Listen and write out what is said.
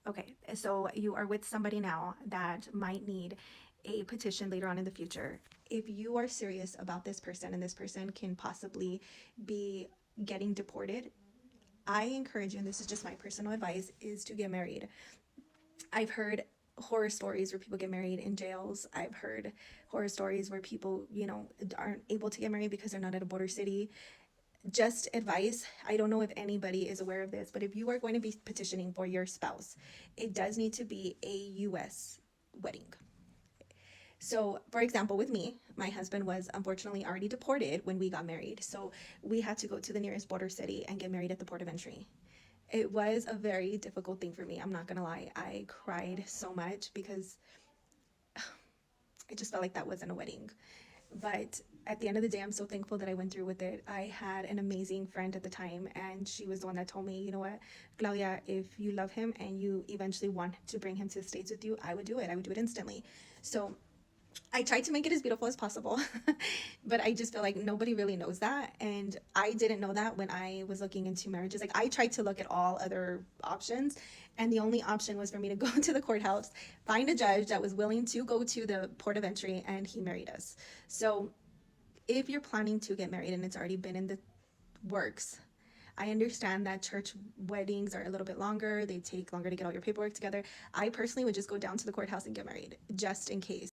Okay, so you are with somebody now that might need a petition later on in the future. If you are serious about this person and this person can possibly be getting deported, I encourage you, and this is just my personal advice, is to get married. I've heard horror stories where people get married in jails. I've heard horror stories where people, aren't able to get married because they're not at a border city. Just advice. I don't know if anybody is aware of this, but if you are going to be petitioning for your spouse, it does need to be a US wedding. So, for example, with me, my husband was unfortunately already deported when we got married. So, we had to go to the nearest border city and get married at the port of entry. It was a very difficult thing for me. I'm not going to lie. I cried so much because I just felt like that wasn't a wedding. But at the end of the day, I'm so thankful that I went through with it. I had an amazing friend at the time, and she was the one that told me, you know what, Claudia, if you love him and you eventually want to bring him to the States with you, I would do it. I would do it instantly. So I tried to make it as beautiful as possible, but I just feel like nobody really knows that. And I didn't know that when I was looking into marriages. Like, I tried to look at all other options, and the only option was for me to go to the courthouse, find a judge that was willing to go to the port of entry, and he married us. So, if you're planning to get married and it's already been in the works, I understand that church weddings are a little bit longer. They take longer to get all your paperwork together. I personally would just go down to the courthouse and get married just in case.